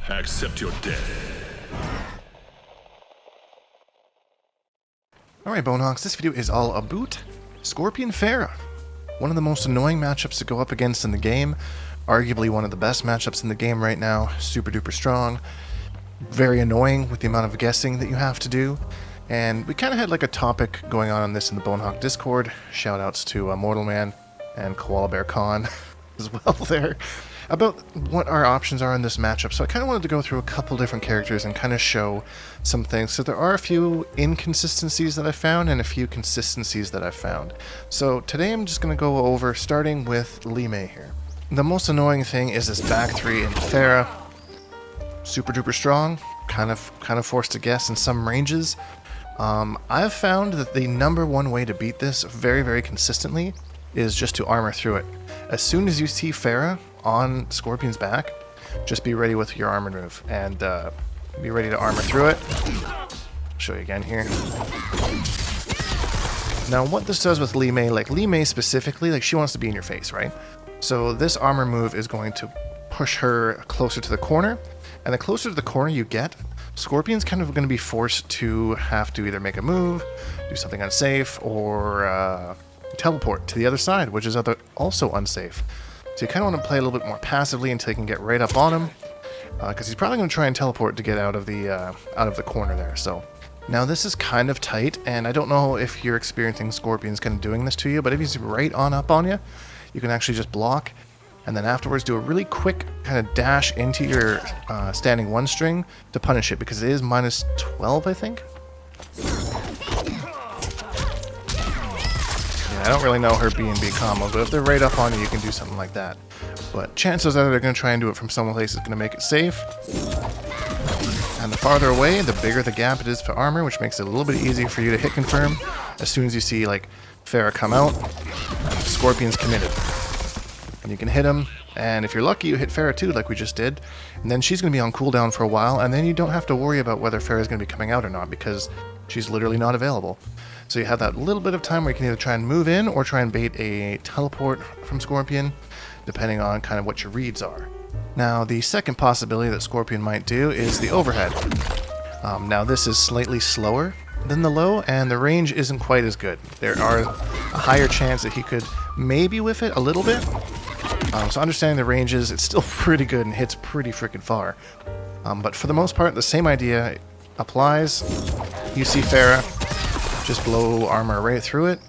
Accept your death. Alright, Bonehawks, this video is all about Scorpion Ferra. One of the most annoying matchups to go up against in the game. Arguably one of the best matchups in the game right now. Super duper strong. Very annoying with the amount of guessing that you have to do. And we kind of had like a topic going on this in the Bonehawk Discord. Shoutouts to Mortal Man and Koala Bear Khan as well there. About what our options are in this matchup. So I kind of wanted to go through a couple different characters and kind of show some things. So there are a few inconsistencies that I found and a few consistencies that I found. So today I'm just going to go over starting with Li Mei here. The most annoying thing is this back three in Ferra. Super duper strong, kind of forced to guess in some ranges. I've found that the number one way to beat this very, very consistently is just to armor through it. As soon as you see Ferra on Scorpion's back, just be ready with your armor move and be ready to armor through it. I'll show you again here. Now what this does with Li Mei, like Li Mei specifically, like she wants to be in your face, right? So this armor move is going to push her closer to the corner, and the closer to the corner you get, Scorpion's kind of going to be forced to have to either make a move, do something unsafe, or teleport to the other side, which is also unsafe. So you kind of want to play a little bit more passively until you can get right up on him, because he's probably going to try and teleport to get out of the corner there. So now this is kind of tight, and I don't know if you're experiencing Scorpions kind of doing this to you, but if he's right on up on you, you can actually just block, and then afterwards do a really quick kind of dash into your standing one string to punish it, because it is minus 12, I think. I don't really know her B&B combo, but if they're right up on you, you can do something like that. But chances are they're going to try and do it from someplace that's going to make it safe. And the farther away, the bigger the gap it is for armor, which makes it a little bit easier for you to hit confirm. As soon as you see like Ferra come out, Scorpion's committed. And you can hit him, and if you're lucky, you hit Ferra too, like we just did. And then she's going to be on cooldown for a while, and then you don't have to worry about whether Ferra's going to be coming out or not, because she's literally not available. So you have that little bit of time where you can either try and move in or try and bait a teleport from Scorpion, depending on kind of what your reads are. Now, the second possibility that Scorpion might do is the overhead. Now, this is slightly slower than the low, and the range isn't quite as good. There are a higher chance that he could maybe whiff it a little bit. So understanding the ranges, it's still pretty good and hits pretty freaking far. But for the most part, the same idea applies. You see Ferra, just blow armor right through it,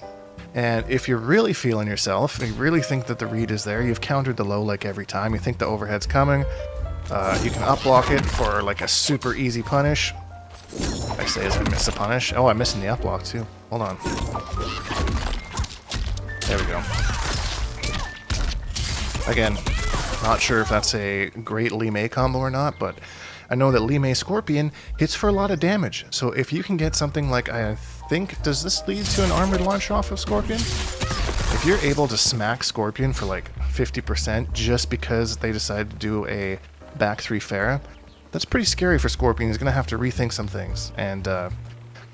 and if you're really feeling yourself, and you really think that the read is there, you've countered the low like every time, you think the overhead's coming, you can up block it for like a super easy punish. I say as I miss a punish. Oh, I'm missing the up block too. Hold on. There we go. Again, not sure if that's a great Li Mei combo or not, but I know that Li Mei Scorpion hits for a lot of damage. So if you can get something like, I think, does this lead to an armored launch off of Scorpion? If you're able to smack Scorpion for like 50% just because they decide to do a back three Ferra, that's pretty scary for Scorpion. He's going to have to rethink some things and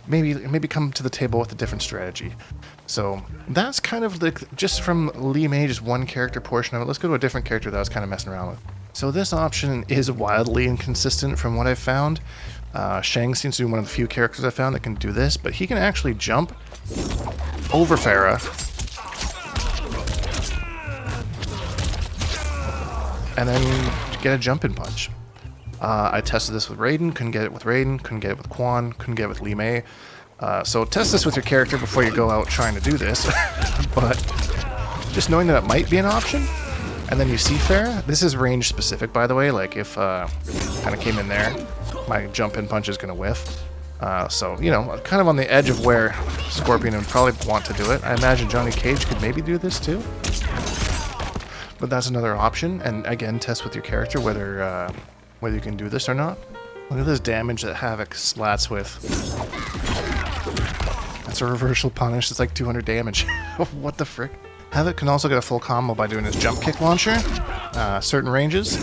maybe come to the table with a different strategy. So that's kind of like just from Li Mei, just one character portion of it. Let's go to a different character that I was kind of messing around with. So this option is wildly inconsistent from what I've found. Shang seems to be one of the few characters I found that can do this, but he can actually jump over Ferra and then get a jump-in punch. I tested this with Raiden, couldn't get it with Raiden, couldn't get it with Quan, couldn't get it with Li Mei. So test this with your character before you go out trying to do this. But just knowing that it might be an option, and then you see Ferra, this is range specific by the way, like if kind of came in there, my jump-in punch is going to whiff. So, you know, kind of on the edge of where Scorpion would probably want to do it. I imagine Johnny Cage could maybe do this too. But that's another option, and again, test with your character whether you can do this or not. Look at this damage that Havoc slats with. That's a reversal punish, it's like 200 damage. What the frick? Havoc can also get a full combo by doing his jump kick launcher, certain ranges.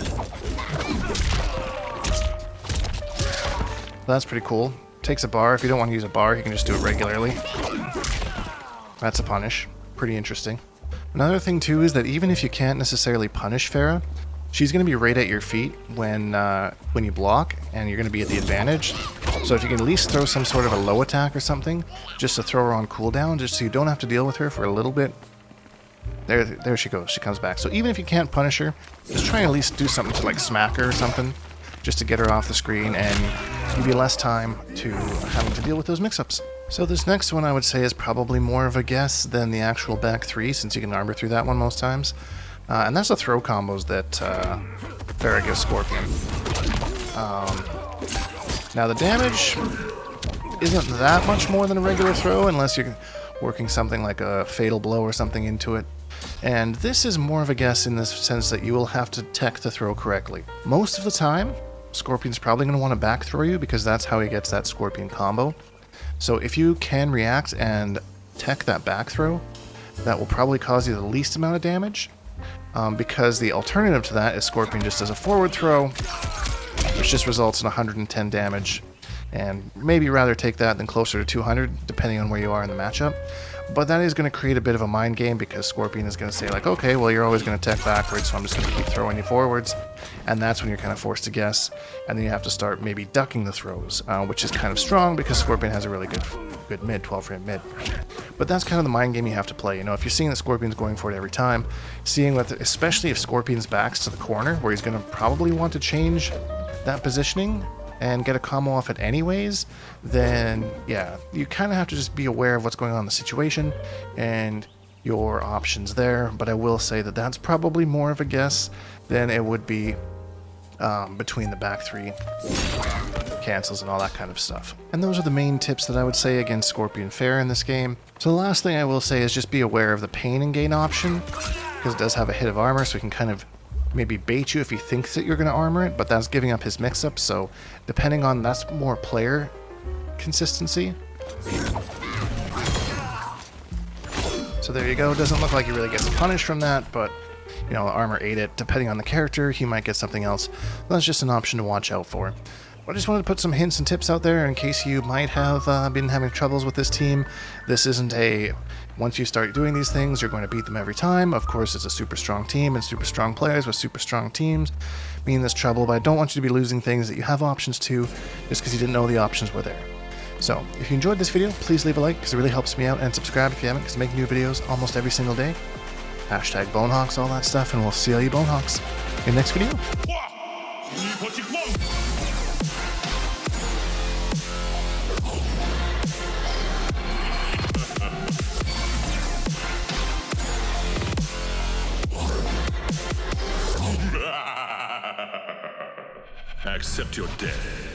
That's pretty cool. Takes a bar. If you don't want to use a bar, you can just do it regularly. That's a punish. Pretty interesting. Another thing too is that even if you can't necessarily punish Ferra, she's going to be right at your feet when you block, and you're going to be at the advantage. So if you can at least throw some sort of a low attack or something, just to throw her on cooldown, just so you don't have to deal with her for a little bit. There she goes. She comes back. So even if you can't punish her, just try and at least do something to like smack her or something, just to get her off the screen and give you less time to having to deal with those mix-ups. So this next one I would say is probably more of a guess than the actual back three, since you can armor through that one most times. And that's the throw combos that Ferra gives Scorpion. Now the damage isn't that much more than a regular throw, unless you're working something like a fatal blow or something into it. And this is more of a guess in the sense that you will have to tech the throw correctly. Most of the time, Scorpion's probably going to want to back throw you, because that's how he gets that Scorpion combo. So if you can react and tech that back throw, that will probably cause you the least amount of damage, because the alternative to that is Scorpion just does a forward throw, which just results in 110 damage, and maybe rather take that than closer to 200, depending on where you are in the matchup. But that is going to create a bit of a mind game, because Scorpion is going to say like, okay, well, you're always going to tech backwards, so I'm just going to keep throwing you forwards. And that's when you're kind of forced to guess, and then you have to start maybe ducking the throws, which is kind of strong because Scorpion has a really good mid, 12-frame mid. But that's kind of the mind game you have to play. You know, if you're seeing that Scorpion's going for it every time, seeing what, especially if Scorpion's back's to the corner, where he's going to probably want to change that positioning and get a combo off it anyways, then yeah, you kind of have to just be aware of what's going on in the situation and your options there. But I will say that that's probably more of a guess than it would be between the back three cancels and all that kind of stuff. And those are the main tips that I would say against Scorpion Ferra in this game. So the last thing I will say is just be aware of the pain and gain option, because it does have a hit of armor, so he can kind of maybe bait you if he thinks that you're going to armor it, but that's giving up his mix-up, so depending on, that's more player consistency. So there you go. Doesn't look like he really gets punished from that, but you know, armor ate it. Depending on the character, he might get something else. That's just an option to watch out for. I just wanted to put some hints and tips out there in case you might have been having troubles with this team. This isn't a, once you start doing these things, you're going to beat them every time. Of course, it's a super strong team, and super strong players with super strong teams mean this trouble, but I don't want you to be losing things that you have options to just because you didn't know the options were there. So, if you enjoyed this video, please leave a like, because it really helps me out, and subscribe if you haven't, because I make new videos almost every single day. Hashtag Bonehawks, all that stuff, and we'll see all you Bonehawks in the next video. Accept your death.